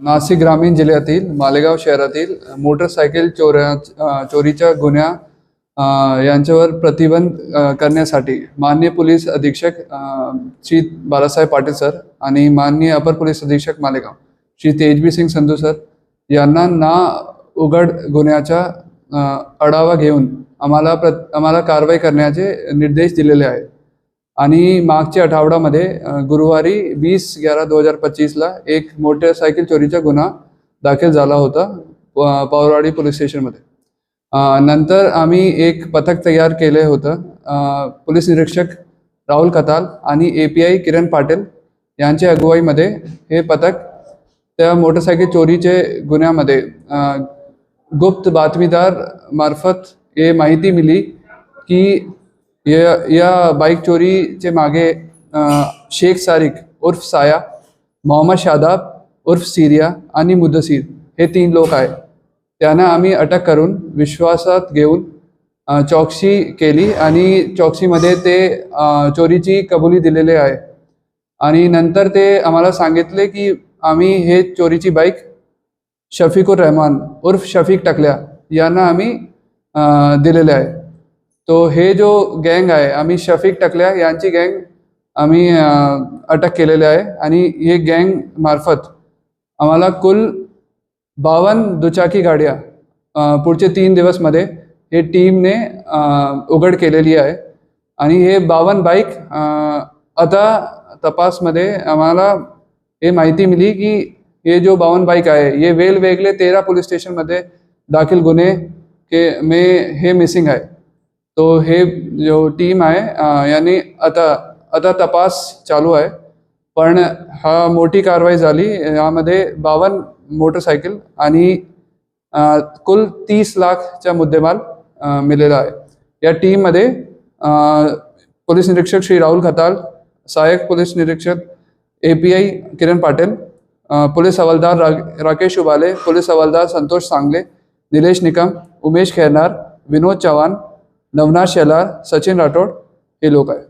नाशिक ग्रामीण जिल्ह्यातील मालेगाव शहरातील मोटरसायकल चोरीच्या गुन्ह्या यांच्यावर प्रतिबंध करण्यासाठी माननीय पोलीस अधीक्षक श्री बालासाहेब पाटील सर आणि माननीय अपर पोलीस अधीक्षक मालेगाव श्री तेजबी सिंग संधू सर यांना ना उघड गुन्ह्याचा आढावा घेऊन आम्हाला कारवाई करण्याचे निर्देश दिलेले आहेत। आणि मागच्या आठवड्यामध्ये गुरुवारी 20/11/2025 एक मोटरसायकल चोरीचा गुन्हा दाखल झाला होता पवारवाडी पोलीस स्टेशनमध्ये। नंतर आम्ही एक पथक तयार केले होतं। पोलीस निरीक्षक राहुल खताल आणि API किरण पाटील यांच्या अगुवाईमध्ये हे पथक त्या मोटरसायकल चोरीचे गुन्ह्यामध्ये गुप्त बातमीदार मार्फत ये माहिती मिली की या बाईक चोरीचे मागे शेख सारिक उर्फ साया, मोहम्मद शादाब उर्फ सिरिया आणि मुद्दसीर हे 3 लोक आहेत। त्यांना आम्ही अटक करून विश्वासात घेऊन चौकशी केली आणि चौकशीमध्ये ते चोरीची कबुली दिलेले आहे। आणि नंतर ते आम्हाला सांगितले की आम्ही हे चोरीची बाईक शफीकुर रहमान उर्फ शफीक टकल्या यांना आम्ही दिलेले आहे। तो हे जो गँग आहे, आम्ही शफीक टकल्या यांची गँग आम्ही अटक केलेले आहे। आणि हे गँग मार्फत आम्हाला कुल 52 दुचाकी गाड्या पुढचे 3 दिवसमध्ये हे टीमने उघड केलेली आहे। आणि हे 52 बाईक आता तपासमध्ये आम्हाला हे माहिती मिली की ये जो 52 बाईक आहे ये वेगवेगळे 13 पोलीस स्टेशनमध्ये दाखल गुन्हे के में हे मिसिंग आहे। तो हे जो टीम आहे यानी आता तपास चालू आहे। पण हा मोठी कारवाई झाली, यामध्ये 52 मोटरसायकल आणि कुल 30 लाखचा मुद्देमाल मिळालेला आहे। या टीममध्ये पोलीस निरीक्षक श्री राहुल खताल, सहाय्यक पोलीस निरीक्षक API किरण पाटील, पोलीस हवालदार राकेश उबाले, पोलीस हवालदार संतोष सांगले, निलेश निकम, उमेश खैरनार, विनोद चव्हाण, नवनाथ शेलार, सचिन राठोड हे लोक आहेत।